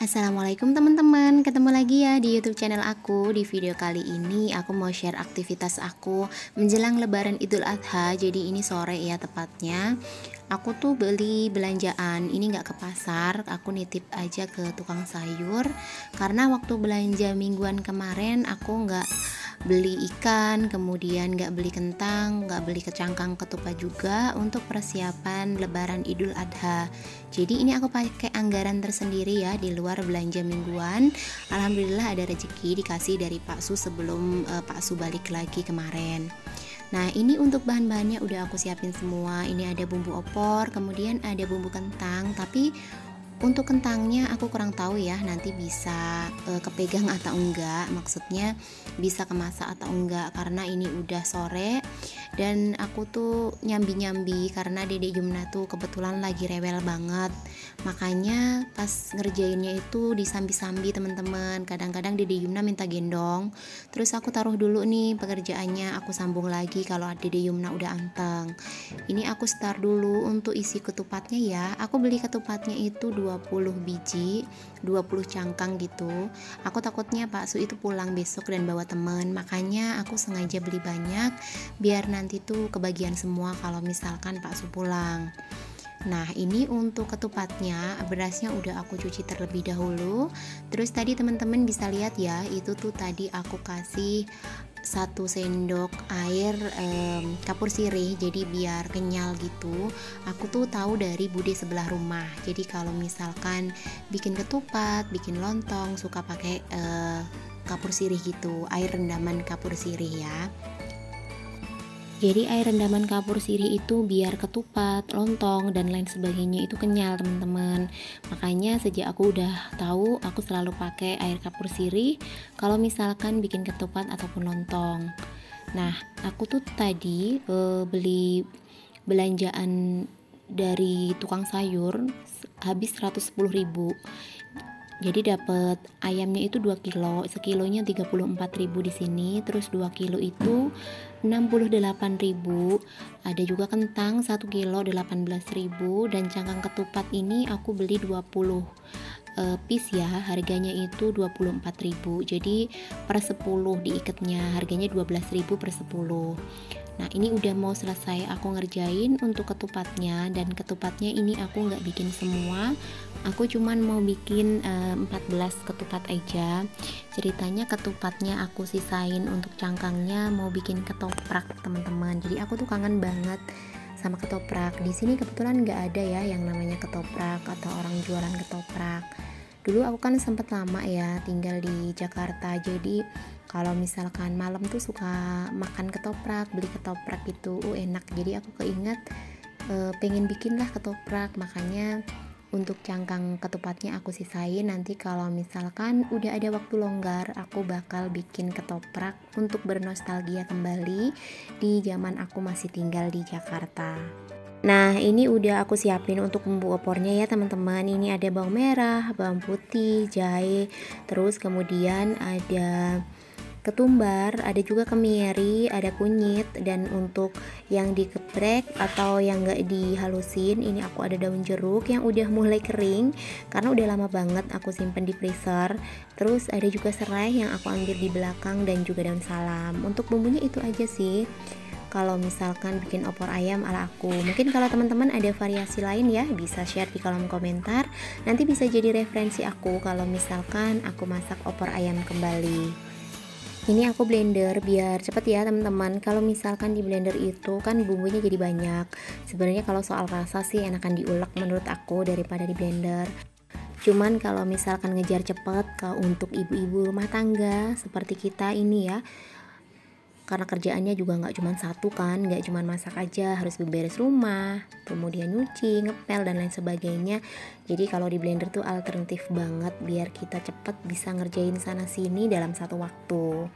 Assalamualaikum teman-teman, ketemu lagi ya di YouTube channel aku. Di video kali ini aku mau share aktivitas aku menjelang Lebaran Idul Adha. Jadi ini sore ya tepatnya. Aku tuh beli belanjaan, ini nggak ke pasar, aku nitip aja ke tukang sayur. Karena waktu belanja mingguan kemarin aku nggak beli ikan, kemudian nggak beli kentang, nggak beli kecangkang ketupat juga untuk persiapan Lebaran Idul Adha. Jadi ini aku pakai anggaran tersendiri ya di luar belanja mingguan. Alhamdulillah ada rezeki dikasih dari Pak Su sebelum Pak Su balik lagi kemarin. Nah ini untuk bahan-bahannya udah aku siapin semua. Ini ada bumbu opor, kemudian ada bumbu kentang, tapi untuk kentangnya aku kurang tahu ya, nanti bisa kepegang atau enggak, maksudnya bisa kemasak atau enggak, karena ini udah sore dan aku tuh nyambi-nyambi karena Dede Yumna tuh kebetulan lagi rewel banget. Makanya pas ngerjainnya itu disambi-sambi teman-teman. Kadang-kadang Dede Yumna minta gendong, terus aku taruh dulu nih pekerjaannya, aku sambung lagi kalau Dede Yumna udah anteng. Ini aku start dulu untuk isi ketupatnya ya. Aku beli ketupatnya itu 20 biji, 20 cangkang gitu. Aku takutnya Pak Su itu pulang besok dan bawa temen, makanya aku sengaja beli banyak biar nanti tuh kebagian semua kalau misalkan Pak Su pulang. Nah ini untuk ketupatnya, berasnya udah aku cuci terlebih dahulu. Terus tadi teman-teman bisa lihat ya, itu tuh tadi aku kasih 1 sendok air kapur sirih, jadi biar kenyal gitu. Aku tuh tahu dari bude sebelah rumah, jadi kalau misalkan bikin ketupat, bikin lontong suka pakai kapur sirih gitu, air rendaman kapur sirih ya. Jadi air rendaman kapur sirih itu biar ketupat, lontong, dan lain sebagainya itu kenyal teman-teman. Makanya sejak aku udah tahu, aku selalu pakai air kapur sirih kalau misalkan bikin ketupat ataupun lontong. Nah aku tuh tadi beli belanjaan dari tukang sayur habis 110.000. Jadi dapat ayamnya itu 2 kilo, sekilonya 34.000 di sini, terus 2 kilo itu 68.000. Ada juga kentang 1 kilo 18.000, dan cangkang ketupat ini aku beli 20 piece ya, harganya itu 24.000. Jadi per 10 diikatnya harganya 12.000 per 10. Nah ini udah mau selesai aku ngerjain untuk ketupatnya, dan ketupatnya ini aku nggak bikin semua, aku cuman mau bikin 14 ketupat aja. Ceritanya ketupatnya aku sisain untuk cangkangnya mau bikin ketoprak teman-teman. Jadi aku tuh kangen banget sama ketoprak. Di sini kebetulan nggak ada ya yang namanya ketoprak atau orang jualan ketoprak. Dulu aku kan sempet lama ya tinggal di Jakarta, jadi kalau misalkan malam tuh suka makan ketoprak, beli ketoprak gitu, enak. Jadi aku keinget pengen bikin lah ketoprak, makanya untuk cangkang ketupatnya aku sisain. Nanti kalau misalkan udah ada waktu longgar, aku bakal bikin ketoprak untuk bernostalgia kembali di zaman aku masih tinggal di Jakarta. Nah ini udah aku siapin untuk bumbu opornya ya teman-teman. Ini ada bawang merah, bawang putih, jahe, terus kemudian ada ketumbar, ada juga kemiri, ada kunyit, dan untuk yang dikeprek atau yang gak dihalusin ini aku ada daun jeruk yang udah mulai kering karena udah lama banget aku simpen di freezer. Terus ada juga serai yang aku ambil di belakang dan juga daun salam. Untuk bumbunya itu aja sih kalau misalkan bikin opor ayam ala aku. Mungkin kalau teman-teman ada variasi lain ya, bisa share di kolom komentar. Nanti bisa jadi referensi aku kalau misalkan aku masak opor ayam kembali. Ini aku blender biar cepet ya teman-teman. Kalau misalkan di blender itu kan bumbunya jadi banyak. Sebenarnya kalau soal rasa sih enakan diulek menurut aku daripada di blender. Cuman kalau misalkan ngejar cepet untuk ibu-ibu rumah tangga seperti kita ini ya, karena kerjaannya juga nggak cuma satu kan, nggak cuma masak aja, harus beberes rumah, kemudian nyuci, ngepel, dan lain sebagainya. Jadi kalau di blender tuh alternatif banget biar kita cepet bisa ngerjain sana sini dalam satu waktu.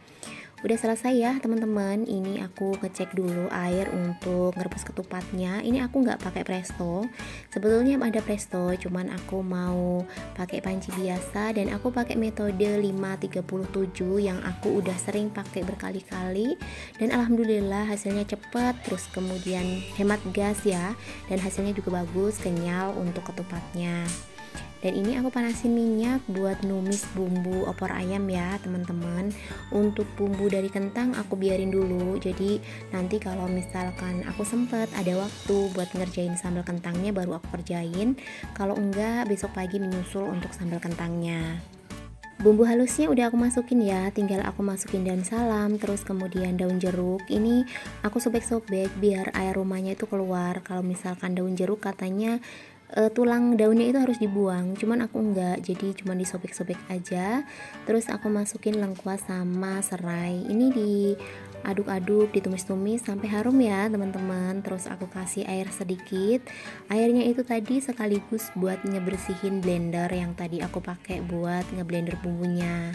Udah selesai ya teman-teman. Ini aku ngecek dulu air untuk ngerebus ketupatnya. Ini aku nggak pakai presto. Sebetulnya ada presto, cuman aku mau pakai panci biasa, dan aku pakai metode 537 yang aku udah sering pakai berkali-kali, dan alhamdulillah hasilnya cepet, terus kemudian hemat gas ya, dan hasilnya juga bagus, kenyal untuk ketupatnya. Dan ini aku panasin minyak buat numis bumbu opor ayam ya teman-teman. Untuk bumbu dari kentang aku biarin dulu, jadi nanti kalau misalkan aku sempet ada waktu buat ngerjain sambal kentangnya baru aku kerjain. Kalau enggak besok pagi menyusul untuk sambal kentangnya. Bumbu halusnya udah aku masukin ya, tinggal aku masukin daun salam, terus kemudian daun jeruk. Ini aku sobek-sobek biar aromanya itu keluar. Kalau misalkan daun jeruk katanya tulang daunnya itu harus dibuang, cuman aku enggak, jadi cuman disobek-sobek aja. Terus aku masukin lengkuas sama serai, ini diaduk-aduk, ditumis-tumis sampai harum ya teman-teman. Terus aku kasih air sedikit, airnya itu tadi sekaligus buat ngebersihin blender yang tadi aku pakai buat ngeblender bumbunya.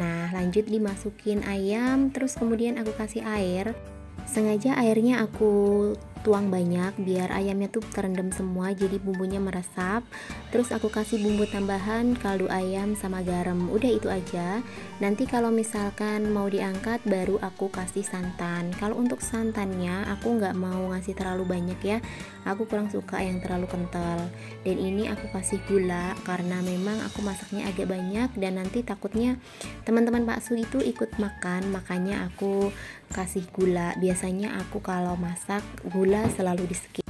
Nah lanjut dimasukin ayam, terus kemudian aku kasih air. Sengaja airnya aku tuang banyak biar ayamnya tuh terendam semua, jadi bumbunya meresap. Terus aku kasih bumbu tambahan kaldu ayam sama garam, udah itu aja. Nanti kalau misalkan mau diangkat baru aku kasih santan. Kalau untuk santannya aku nggak mau ngasih terlalu banyak ya, aku kurang suka yang terlalu kental. Dan ini aku kasih gula karena memang aku masaknya agak banyak dan nanti takutnya teman-teman bakso itu ikut makan, makanya aku kasih gula. Biasanya aku kalau masak gula selalu di skip.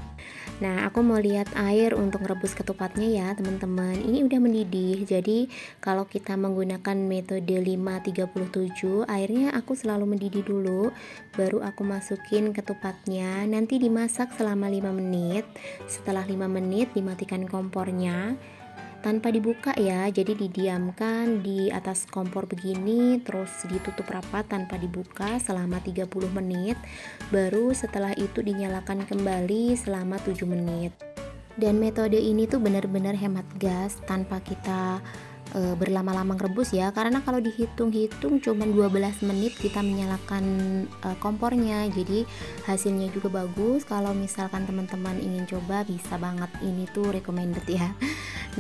Nah aku mau lihat air untuk rebus ketupatnya ya teman-teman. Ini udah mendidih, jadi kalau kita menggunakan metode 5-37 airnya aku selalu mendidih dulu, baru aku masukin ketupatnya. Nanti dimasak selama 5 menit. Setelah 5 menit dimatikan kompornya tanpa dibuka ya, jadi didiamkan di atas kompor begini, terus ditutup rapat tanpa dibuka selama 30 menit. Baru setelah itu dinyalakan kembali selama 7 menit. Dan metode ini tuh benar-benar hemat gas tanpa kita berlama-lama ngerebus ya, karena kalau dihitung-hitung cuman 12 menit kita menyalakan kompornya, jadi hasilnya juga bagus. Kalau misalkan teman-teman ingin coba bisa banget, ini tuh recommended ya.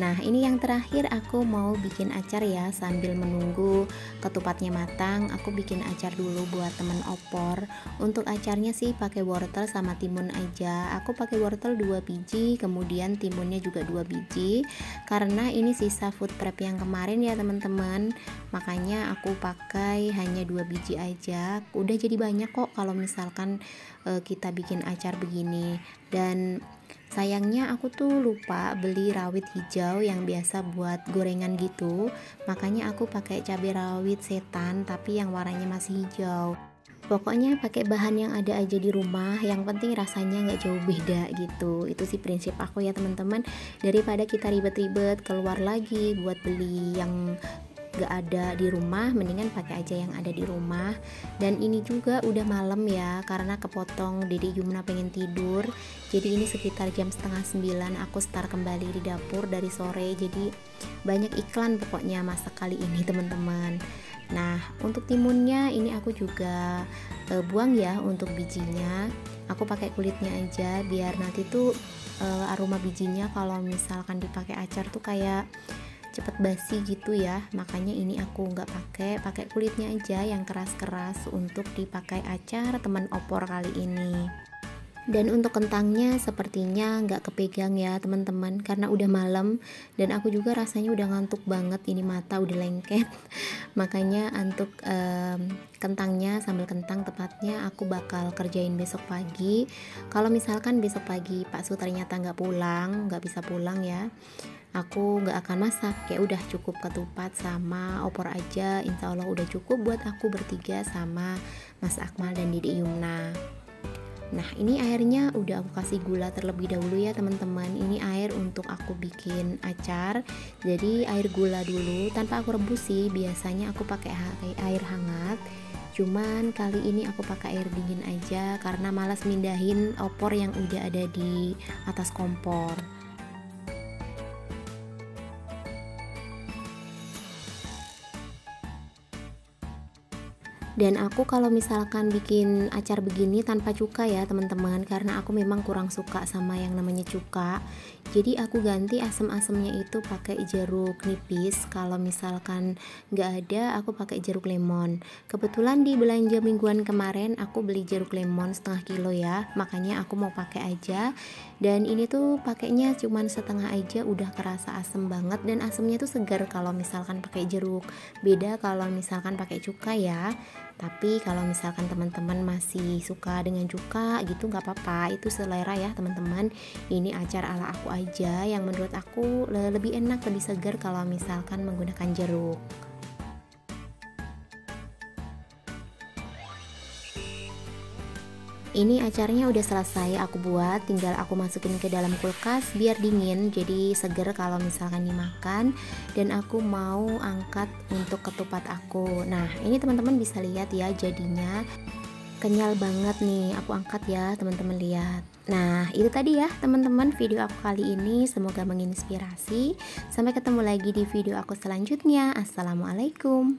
Nah ini yang terakhir aku mau bikin acar ya, sambil menunggu ketupatnya matang aku bikin acar dulu buat temen opor. Untuk acarnya sih pakai wortel sama timun aja. Aku pakai wortel 2 biji, kemudian timunnya juga 2 biji karena ini sisa food prep yang kemarin ya teman-teman, makanya aku pakai hanya 2 biji aja. Udah jadi banyak kok kalau misalkan kita bikin acar begini. Dan sayangnya aku tuh lupa beli rawit hijau yang biasa buat gorengan gitu, makanya aku pakai cabai rawit setan tapi yang warnanya masih hijau. Pokoknya pakai bahan yang ada aja di rumah, yang penting rasanya nggak jauh beda gitu. Itu sih prinsip aku ya teman-teman, daripada kita ribet-ribet keluar lagi buat beli yang gak ada di rumah, mendingan pakai aja yang ada di rumah. Dan ini juga udah malam ya, karena kepotong Dede Yumna pengen tidur, jadi ini sekitar jam setengah 9 aku start kembali di dapur dari sore, jadi banyak iklan pokoknya masak kali ini teman-teman. Nah untuk timunnya ini aku juga buang ya untuk bijinya, aku pakai kulitnya aja biar nanti tuh aroma bijinya kalau misalkan dipakai acar tuh kayak cepet basi gitu ya, makanya ini aku nggak pakai kulitnya aja yang keras-keras untuk dipakai acar teman opor kali ini. Dan untuk kentangnya sepertinya nggak kepegang ya teman-teman, karena udah malam dan aku juga rasanya udah ngantuk banget, ini mata udah lengket. Makanya untuk kentangnya, sambal kentang tepatnya aku bakal kerjain besok pagi. Kalau misalkan besok pagi Pak Su ternyata nggak bisa pulang ya, aku nggak akan masak, ya udah cukup ketupat sama opor aja, insya Allah udah cukup buat aku bertiga sama Mas Akmal dan Dede Yumna. Nah ini airnya udah aku kasih gula terlebih dahulu ya teman-teman. Ini air untuk aku bikin acar, jadi air gula dulu tanpa aku rebus sih, biasanya aku pakai air hangat, cuman kali ini aku pakai air dingin aja karena malas mindahin opor yang udah ada di atas kompor. Dan aku kalau misalkan bikin acar begini tanpa cuka ya teman-teman, karena aku memang kurang suka sama yang namanya cuka. Jadi aku ganti asem-asemnya itu pakai jeruk nipis. Kalau misalkan nggak ada, aku pakai jeruk lemon. Kebetulan di belanja mingguan kemarin aku beli jeruk lemon setengah kilo ya, makanya aku mau pakai aja. Dan ini tuh pakainya cuman setengah aja udah kerasa asem banget, dan asemnya tuh segar kalau misalkan pakai jeruk. Beda kalau misalkan pakai cuka ya. Tapi kalau misalkan teman-teman masih suka dengan cuka gitu nggak apa-apa, itu selera ya teman-teman. Ini acar ala aku aja yang menurut aku lebih enak, lebih segar kalau misalkan menggunakan jeruk. Ini acarnya udah selesai aku buat, tinggal aku masukin ke dalam kulkas biar dingin, jadi seger kalau misalkan dimakan. Dan aku mau angkat untuk ketupat aku. Nah, ini teman-teman bisa lihat ya, jadinya kenyal banget nih. Aku angkat ya, teman-teman lihat. Nah, itu tadi ya teman-teman video aku kali ini, semoga menginspirasi. Sampai ketemu lagi di video aku selanjutnya. Assalamualaikum.